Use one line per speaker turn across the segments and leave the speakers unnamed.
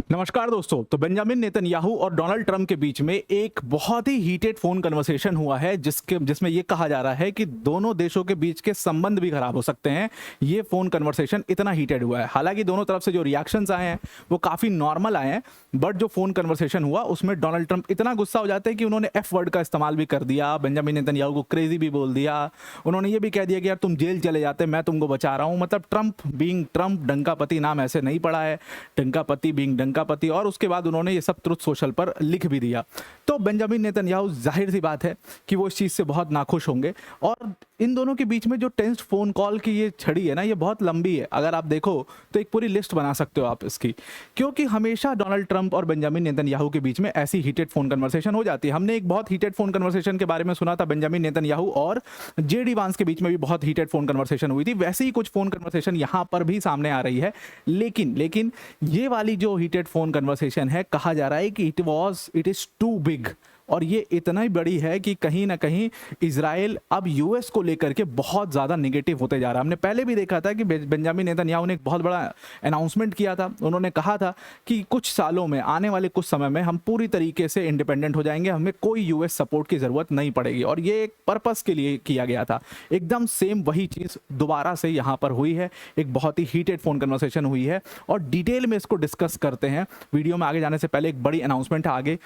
नमस्कार दोस्तों। तो बेंजामिन नेतन्याहू और डोनाल्ड ट्रंप के बीच में एक बहुत ही हीटेड फोन कन्वर्सेशन हुआ है जिसमें ये कहा जा रहा है कि दोनों देशों के बीच के संबंध भी खराब हो सकते हैं। ये फोन कन्वर्सेशन इतना हीटेड हुआ है। हालांकि दोनों तरफ से जो रिएक्शंस आए हैं वो काफी नॉर्मल आए हैं, बट जो फोन कन्वर्सेशन हुआ उसमें डोनाल्ड ट्रंप इतना गुस्सा हो जाते हैं कि उन्होंने एफ वर्ड का इस्तेमाल भी कर दिया, बेंजामिन नेतन्याहू को क्रेजी भी बोल दिया। उन्होंने ये भी कह दिया कि यार तुम जेल चले जाते, मैं तुमको बचा रहा हूं। मतलब ट्रंप बीइंग ट्रंप, डंकापति नाम ऐसे नहीं पड़ा है, डंकापति बीइंग डंकापति। और उसके बाद उन्होंने ये सब ट्रुथ सोशल पर लिख भी दिया। तो बेंजामिन नेतन्याहू जाहिर सी बात है कि वो इस चीज से बहुत नाखुश होंगे। और इन दोनों के बीच में जो टेंस्ड फोन कॉल की ये छड़ी है ना, ये बहुत लंबी है। अगर आप देखो तो एक पूरी लिस्ट बना सकते हो आप इसकी, क्योंकि हमेशा डोनाल्ड ट्रंप और बेंजामिन नेतन्याहू के बीच में ऐसी हीटेड फोन कन्वर्सेशन हो जाती है। हमने एक बहुत हीटेड फोन कन्वर्सेशन के बारे में सुना था, बेंजामिन नेतन्याहू और जेडी वांस के बीच में भी बहुत हीटेड फोन कन्वर्सेशन हुई थी। वैसे ही कुछ फोन कन्वर्सेशन यहां पर भी सामने आ रही है। लेकिन ये वाली जो हीटेड फोन कन्वर्सेशन है, कहा जा रहा है कि इट इज टू बिग, और ये इतना ही बड़ी है कि कहीं ना कहीं इजराइल अब यूएस को लेकर के बहुत ज़्यादा नेगेटिव होते जा रहा है। हमने पहले भी देखा था कि बेंजामिन नेतन्याहू ने एक बहुत बड़ा अनाउंसमेंट किया था। उन्होंने कहा था कि कुछ सालों में, आने वाले कुछ समय में हम पूरी तरीके से इंडिपेंडेंट हो जाएंगे, हमें कोई यूएस सपोर्ट की ज़रूरत नहीं पड़ेगी। और ये एक पर्पस के लिए किया गया था। एकदम सेम वही चीज़ दोबारा से यहाँ पर हुई है। एक बहुत ही हीटेड फोन कन्वर्सेशन हुई है और डिटेल में इसको डिस्कस करते हैं। वीडियो में आगे जाने से पहले एक बड़ी अनाउंसमेंट है आगे।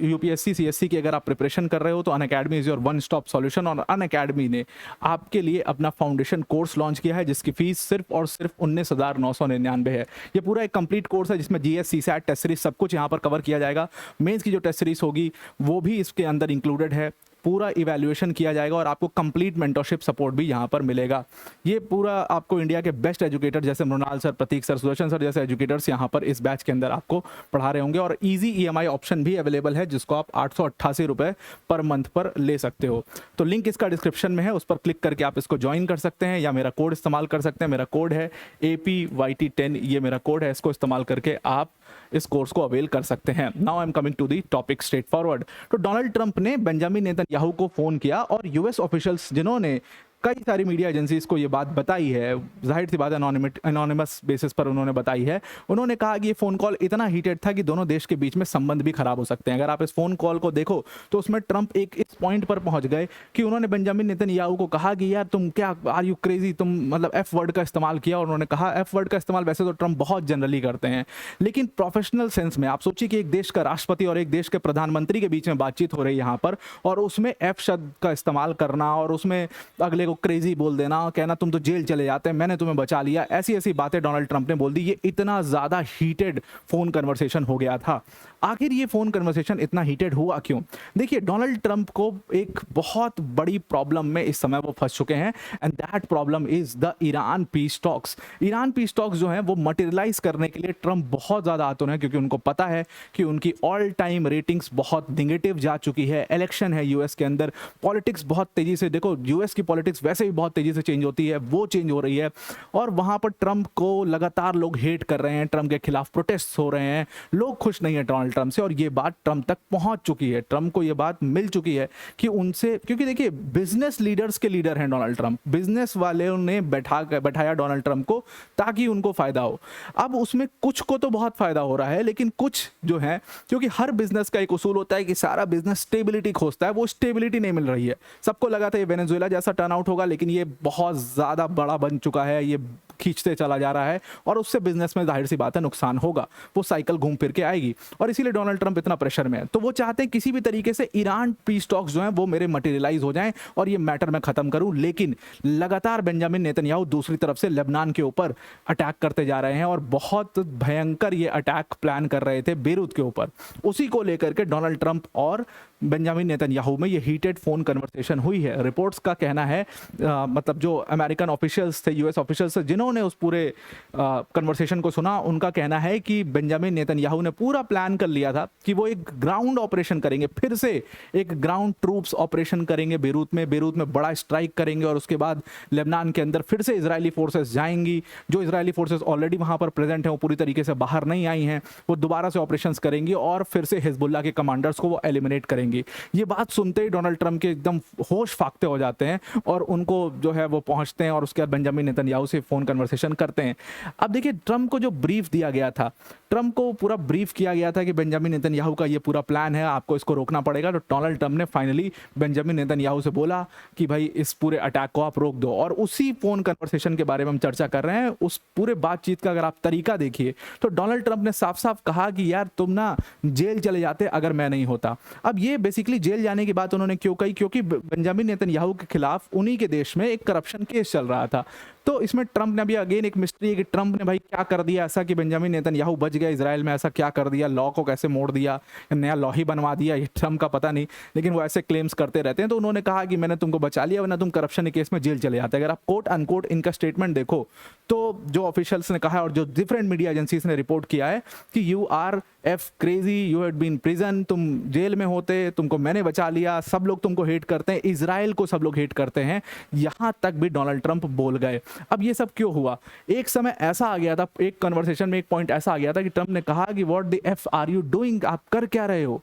यूपीएससी सीएससी की अगर आप प्रिपरेशन कर रहे हो तो Unacademy is your one stop solution. और अनअकैडमी ने आपके लिए अपना फाउंडेशन कोर्स लॉन्च किया है, जिसकी फीस सिर्फ और सिर्फ 19,999 है। ये पूरा एक कंप्लीट कोर्स है जिसमें जीएस, सीसैट, टेस्ट सीरीज सब कुछ यहाँ पर कवर किया जाएगा। मेंस की जो टेस्ट सीरीज होगी वो भी इसके अंदर इंक्लूडेड है। पूरा इवैल्यूएशन किया जाएगा और आपको कंप्लीट मेंटरशिप सपोर्ट भी यहाँ पर मिलेगा। ये पूरा आपको इंडिया के बेस्ट एजुकेटर जैसे मृणाल सर, प्रतीक सर, सुदर्शन सर जैसे एजुकेटर्स यहाँ पर इस बैच के अंदर आपको पढ़ा रहे होंगे। और इजी ईएमआई ऑप्शन भी अवेलेबल है, जिसको आप 888 रुपये पर मंथ पर ले सकते हो। तो लिंक इसका डिस्क्रिप्शन में है, उस पर क्लिक करके आप इसको ज्वाइन कर सकते हैं या मेरा कोड इस्तेमाल कर सकते हैं। मेरा कोड है APYT10, ये मेरा कोड है। इसको इस्तेमाल करके आप इस कोर्स को अवेल कर सकते हैं। Now I am coming to the topic straight forward. तो डोनाल्ड ट्रंप ने बेंजामिन नेतन्याहू को फोन किया और यूएस ऑफिशियल्स जिन्होंने कई सारी मीडिया एजेंसीज को ये बात बताई है, जाहिर सी बात एनोनिमस बेसिस पर उन्होंने बताई है। उन्होंने कहा कि ये फ़ोन कॉल इतना हीटेड था कि दोनों देश के बीच में संबंध भी खराब हो सकते हैं। अगर आप इस फ़ोन कॉल को देखो तो उसमें ट्रंप एक इस पॉइंट पर पहुंच गए कि उन्होंने बेंजामिन नेतन्याहू को कहा कि यार तुम क्या, आर यू क्रेजी, तुम मतलब एफ वर्ड का इस्तेमाल किया। और उन्होंने कहा, एफ वर्ड का इस्तेमाल वैसे तो ट्रंप बहुत जनरली करते हैं, लेकिन प्रोफेशनल सेंस में आप सोचिए कि एक देश का राष्ट्रपति और एक देश के प्रधानमंत्री के बीच में बातचीत हो रही है यहाँ पर, और उसमें एफ शब्द का इस्तेमाल करना और उसमें अगले को क्रेजी बोल देना, कहना तुम तो जेल चले जाते, मैंने तुम्हें बचा लिया, ऐसी ऐसी बातें डोनाल्ड ट्रंप ने बोल दी। ये इतना ज्यादा हीटेड फोन कन्वर्सेशन हो गया था। आखिर ये फोन कन्वर्सेशन इतना हीटेड हुआ क्यों? देखिए, डोनाल्ड ट्रंप को एक बहुत बड़ी प्रॉब्लम में इस समय वो फंस चुके हैं, and that problem is the Iran peace talks. Iran peace talks जो है वो मटेरियलाइज करने के लिए ट्रंप बहुत ज्यादा आतुर हैं, क्योंकि उनको पता है कि उनकी ऑल टाइम रेटिंग्स बहुत निगेटिव जा चुकी है। इलेक्शन है यूएस के अंदर, पॉलिटिक्स बहुत तेजी से, देखो यूएस की पॉलिटिक्स वैसे भी बहुत तेजी से चेंज होती है, वो चेंज हो रही है। और वहां पर ट्रंप को लगातार लोग हेट कर रहे हैं, ट्रंप के खिलाफ प्रोटेस्ट हो रहे हैं, लोग खुश नहीं है डोनाल्ड ट्रंप से। और ये बात ट्रंप तक पहुंच चुकी है, ट्रंप को ये बात मिल चुकी है कि क्योंकि देखिए बिजनेस लीडर्स के लीडर हैं डोनाल्ड ट्रंप, बिजनेस वालों ने बैठाया डोनाल्ड ट्रंप को ताकि उनको फायदा हो। अब उसमें कुछ को तो बहुत फायदा हो रहा है, लेकिन कुछ जो है, क्योंकि हर बिजनेस का एक उसूल होता है कि सारा बिजनेस स्टेबिलिटी खोजता है, वो स्टेबिलिटी नहीं मिल रही है। सबको लगा था ये वेनेजुएला जैसा टर्नआउट होगा, लेकिन ये बहुत ज्यादा बड़ा बन चुका है, ये खींचते चला जा रहा है और उससे बिजनेस में जाहिर सी बात है नुकसान होगा, वो साइकिल घूम फिर के आएगी। और इसीलिए डोनाल्ड ट्रंप इतना प्रेशर में है। तो वो चाहते हैं किसी भी तरीके से ईरान पीस टॉक्स जो हैं वो मेरे मटेरियलाइज हो जाएं और ये मैटर मैं खत्म करूं। लेकिन लगातार बेंजामिन नेतन्याहू दूसरी तरफ से लेबनान के ऊपर अटैक करते जा रहे हैं और बहुत भयंकर ये अटैक प्लान कर रहे थे बेरूत के ऊपर। उसी को लेकर के डोनाल्ड ट्रंप और बेंजामिन नेतन्याहू में ये हीटेड फोन कन्वर्सेशन हुई है। रिपोर्ट्स का कहना है, मतलब जो अमेरिकन ऑफिशियल्स थे, यूएस ऑफिशियल्स थे, जिन्होंने उस पूरे कन्वर्सेशन को सुना, उनका कहना है कि बेंजामिन नेतन्याहू ने पूरा प्लान कर लिया था कि वो एक ग्राउंड ऑपरेशन करेंगे, फिर से एक ग्राउंड ट्रूप्स ऑपरेशन करेंगे बेरूत में बड़ा स्ट्राइक करेंगे। और उसके बाद लेबनान के अंदर फिर से इजरायली फोर्सेस जाएंगी। जो इजरायली फोर्सेस ऑलरेडी वहां पर प्रेजेंट हैं, वो पूरी तरीके से बाहर नहीं आई हैं, वो दोबारा से ऑपरेशंस करेंगी और फिर से हिजबुल्लाह के कमांडर्स को वो एलिमिनेट करेंगी। ये बात सुनते ही डोनाल्ड ट्रंप के एकदम होश फाकते हो जाते हैं और उनको जो है वो पहुंचते हैं और उसके बाद बेंजामिन नेतन्याहू से फोन कन्वर्सेशन करते हैं। अब देखिए, ट्रम्प को जो ब्रीफ दिया गया था, ट्रम्प को पूरा ब्रीफ किया गया था कि बेंजामिन नेतन्याहू का ये पूरा प्लान है, आपको इसको रोकना पड़ेगा। तो डोनाल्ड ट्रम्प ने फाइनली बेंजामिन नेतन्याहू से बोला कि भाई इस पूरे अटैक को आप रोक दो। और उसी फोन कन्वर्सेशन के बारे में हम चर्चा कर रहे हैं। उस पूरे बातचीत का अगर आप तरीका देखिए तो डोनाल्ड ट्रम्प ने साफ साफ कहा कि यार तुम ना जेल चले जाते अगर मैं नहीं होता। अब ये बेसिकली जेल जाने की बात उन्होंने क्यों कही? क्योंकि बेंजामिन नेतन्याहू के खिलाफ उन्हीं के देश में एक करप्शन केस चल रहा था। तो इसमें ट्रम्प ने भी अगेन एक मिस्ट्री है कि ट्रम्प ने भाई क्या कर दिया ऐसा कि बेंजामिन नेतन्याहू बच गया इजराइल में, ऐसा क्या कर दिया, लॉ को कैसे मोड़ दिया, नया लॉ ही बनवा दिया, ये ट्रम्प का पता नहीं, लेकिन वो ऐसे क्लेम्स करते रहते हैं। तो उन्होंने कहा कि मैंने तुमको बचा लिया वरना तुम करप्शन के केस में जेल चले जाते। अगर आप कोट अनकोट इनका स्टेटमेंट देखो तो जो ऑफिशियल्स ने कहा और जो डिफरेंट मीडिया एजेंसीज ने रिपोर्ट किया है कि you are F crazy, you had been prison, तुम जेल में होते, तुमको मैंने बचा लिया, सब लोग तुमको हेट करते हैं, इजराइल को सब लोग हेट करते हैं, यहां तक भी डोनाल्ड ट्रंप बोल गए। अब ये सब क्यों हुआ? एक समय ऐसा आ गया था, एक कन्वर्सेशन में एक पॉइंट ऐसा आ गया था कि ट्रंप ने कहा कि what the F R you doing, आप कर क्या रहे हो?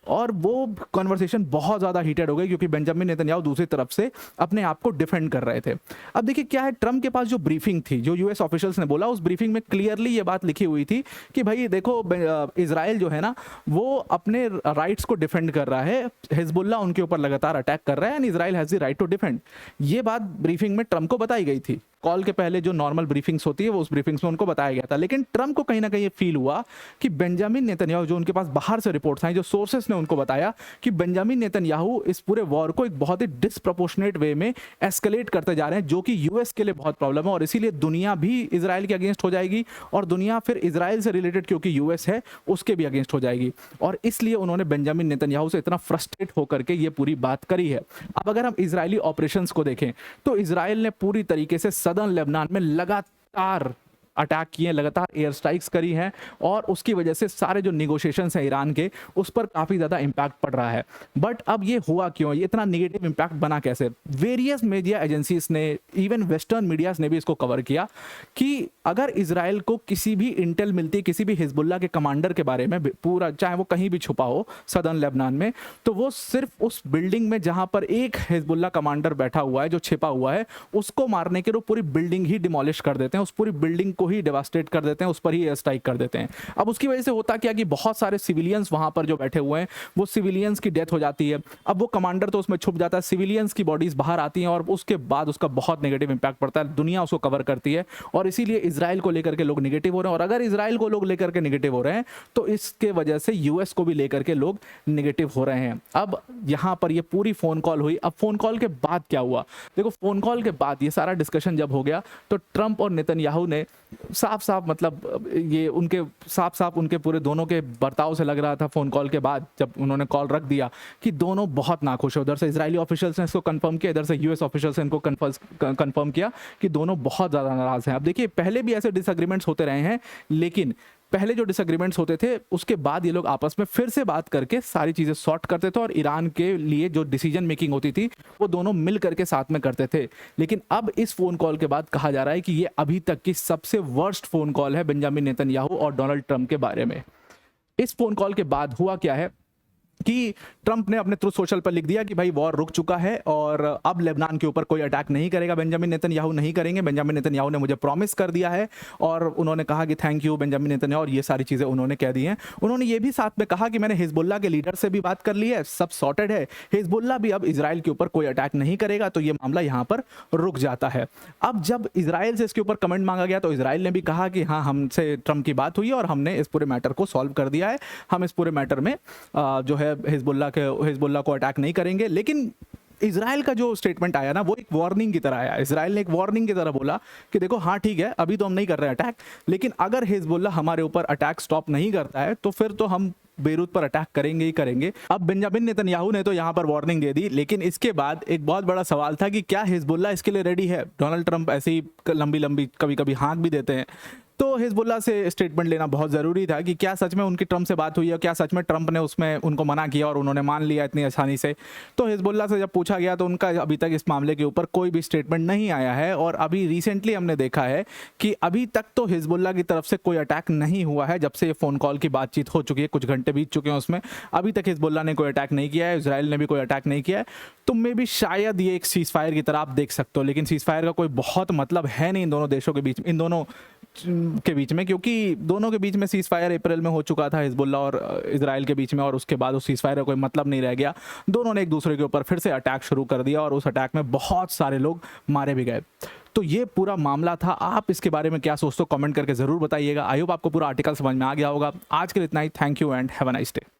और वो कन्वर्सेशन बहुत ज़्यादा हीटेड हो गई क्योंकि बेंजामिन नेतन्याहू दूसरी तरफ से अपने आप को डिफेंड कर रहे थे। अब देखिए क्या है, ट्रम्प के पास जो ब्रीफिंग थी, जो यूएस ऑफिशियल्स ने बोला, उस ब्रीफिंग में क्लियरली ये बात लिखी हुई थी कि भाई देखो इजराइल जो है ना वो अपने राइट्स को डिफेंड कर रहा है, हिजबुल्ला उनके ऊपर लगातार अटैक कर रहा है and Israel has the right to defend. ये बात ब्रीफिंग में ट्रम्प को बताई गई थी। कॉल के पहले जो नॉर्मल ब्रीफिंग्स होती है वो उस ब्रीफिंग्स में उनको बताया गया था। लेकिन ट्रम्प को कहीं ना कहीं फील हुआ कि बेंजामिन नेतन्याहू, जो उनके पास बाहर से रिपोर्ट्स आई, जो सोर्सेस ने उनको बताया कि बेंजामिन नेतन्याहू इस पूरे वॉर को एक बहुत ही डिसप्रोपोर्शनेट वे में एस्केलेट करते जा रहे हैं, जो कि यूएस के लिए बहुत प्रॉब्लम है और इसीलिए दुनिया भी इजराइल के अगेंस्ट हो जाएगी और दुनिया फिर इजराइल से रिलेटेड क्योंकि यूएस है उसके भी अगेंस्ट हो जाएगी। और इसलिए उन्होंने बेंजामिन नेतन्याहू से इतना फ्रस्ट्रेट होकर के ये पूरी बात करी है। अब अगर हम इजरायली ऑपरेशंस को देखें तो इजराइल ने पूरी तरीके से सदर्न लेबनान में लगातार अटैक किए, लगातार एयर स्ट्राइक्स करी हैं और उसकी वजह से सारे जो निगोशिएशंस हैं ईरान के उस पर काफ़ी ज़्यादा इम्पैक्ट पड़ रहा है। बट अब ये हुआ क्यों, ये इतना नेगेटिव इम्पैक्ट बना कैसे? वेरियस मीडिया एजेंसीज ने, इवन वेस्टर्न मीडियाज ने भी इसको कवर किया कि अगर इजराइल को किसी भी इंटेल मिलती, किसी भी हिजबुल्ला के कमांडर के बारे में पूरा, चाहे वो कहीं भी छुपा हो सदर्न लेबनान में, तो वो सिर्फ उस बिल्डिंग में जहां पर एक हिजबुल्ला कमांडर बैठा हुआ है, जो छिपा हुआ है, उसको मारने के लिए पूरी बिल्डिंग ही डिमोलिश कर देते हैं, उस पूरी बिल्डिंग को ही डेवास्टेट कर देते हैं, उस पर ही एयर स्ट्राइक कर देते हैं। अब उसकी वजह से होता क्या कि बहुत सारे सिविलियंस वहां पर जो बैठे हुए हैं वो सिविलियंस की डेथ हो जाती है। अब वो कमांडर तो उसमें छुप जाता है, सिविलियंस की बॉडीज बाहर आती हैं और उसके बाद उसका बहुत नेगेटिव इंपैक्ट पड़ता है, दुनिया उसको कवर करती है और इसीलिए इजराइल को लेकर के लोग नेगेटिव हो रहे हैं। और अगर इजराइल को लोग लेकर के नेगेटिव हो रहे हैं तो इसके वजह से यूएस को भी लेकर के लोग नेगेटिव हो रहे हैं। अब यहां पर ये पूरी फोन कॉल हुई। अब फोन कॉल के बाद क्या हुआ? देखो, फोन कॉल के बाद ये सारा डिस्कशन जब हो गया तो ट्रंप और नेतन्याहू ने साफ साफ, मतलब ये उनके साफ साफ उनके पूरे दोनों के बर्ताव से लग रहा था फोन कॉल के बाद जब उन्होंने कॉल रख दिया कि दोनों बहुत नाखुश है। उधर से इजरायली ऑफिशियल्स ने इसको कंफर्म किया, इधर से यूएस ऑफिशियल्स ने इनको कंफर्म किया कि दोनों बहुत ज़्यादा नाराज हैं। अब देखिए, पहले भी ऐसे डिसएग्रीमेंट्स होते रहे हैं, लेकिन पहले जो डिसएग्रीमेंट्स होते थे उसके बाद ये लोग आपस में फिर से बात करके सारी चीज़ें सॉर्ट करते थे और ईरान के लिए जो डिसीजन मेकिंग होती थी वो दोनों मिल करके साथ में करते थे। लेकिन अब इस फोन कॉल के बाद कहा जा रहा है कि ये अभी तक की सबसे वर्स्ट फोन कॉल है बेंजामिन नेतन्याहू और डोनाल्ड ट्रंप के बारे में। इस फोन कॉल के बाद हुआ क्या है कि ट्रंप ने अपने ट्रुथ सोशल पर लिख दिया कि भाई वॉर रुक चुका है और अब लेबनान के ऊपर कोई अटैक नहीं करेगा, बेंजामिन नेतन्याहू नहीं करेंगे, बेंजामिन नेतन्याहू ने मुझे प्रॉमिस कर दिया है। और उन्होंने कहा कि थैंक यू बेंजामिन नेतन्याहू, और ये सारी चीज़ें उन्होंने कह दी हैं। उन्होंने ये भी साथ में कहा कि मैंने हिजबुल्ला के लीडर से भी बात कर ली है, सब सॉर्टेड है, हिजबुल्ला भी अब इजराइल के ऊपर कोई अटैक नहीं करेगा, तो ये मामला यहाँ पर रुक जाता है। अब जब इजराइल से इसके ऊपर कमेंट मांगा गया तो इजराइल ने भी कहा कि हाँ, हमसे ट्रंप की बात हुई और हमने इस पूरे मैटर को सॉल्व कर दिया है, हम इस पूरे मैटर में जो है हिजबुल्ला को अटैक नहीं करेंगे। लेकिन इजराइल का जो स्टेटमेंट आया ना वो एक वार्निंग की तरह आया। इजराइल ने एक वार्निंग की तरह बोला कि देखो हाँ ठीक है, अभी तो हम नहीं कर रहे अटैक, लेकिन अगर हिजबुल्ला हमारे ऊपर अटैक स्टॉप नहीं करता है तो फिर तो हम बेरूत पर अटैक करेंगे ही करेंगे। अब बेंजामिन नेतन्याहू ने तो यहाँ पर वार्निंग दे दी, लेकिन इसके बाद एक बहुत बड़ा सवाल था कि क्या हिजबुल्ला इसके लिए रेडी है? डोनाल्ड ट्रंप ऐसे ही लंबी लंबी कभी कभी हाँक भी देते हैं, तो हिजबुल्ला से स्टेटमेंट लेना बहुत ज़रूरी था कि क्या सच में उनकी ट्रंप से बात हुई है, क्या सच में ट्रंप ने उसमें उनको मना किया और उन्होंने मान लिया इतनी आसानी से। तो हिजबुल्ला से जब पूछा गया तो उनका अभी तक इस मामले के ऊपर कोई भी स्टेटमेंट नहीं आया है। और अभी रिसेंटली हमने देखा है कि अभी तक तो हिजबुल्ला की तरफ से कोई अटैक नहीं हुआ है। जब से ये फ़ोन कॉल की बातचीत हो चुकी है, कुछ घंटे बीत चुके हैं उसमें, अभी तक हिजबुल्ला ने कोई अटैक नहीं किया है, इजराइल ने भी कोई अटैक नहीं किया है। तो मे भी शायद ये एक सीज़ फायर की तरह आप देख सकते हो, लेकिन सीज़ फायर का कोई बहुत मतलब है नहीं इन दोनों देशों के बीच, इन दोनों के बीच में, क्योंकि दोनों के बीच में सीज़ फायर अप्रैल में हो चुका था हिजबुल्ला और इजराइल के बीच में, और उसके बाद उस सीज़ फायर का कोई मतलब नहीं रह गया। दोनों ने एक दूसरे के ऊपर फिर से अटैक शुरू कर दिया और उस अटैक में बहुत सारे लोग मारे भी गए। तो ये पूरा मामला था। आप इसके बारे में क्या सोचते हो, कमेंट करके ज़रूर बताइएगा। आई होप आपको पूरा आर्टिकल समझ में आ गया होगा। आज के लिए इतना ही। Thank you and have a nice day.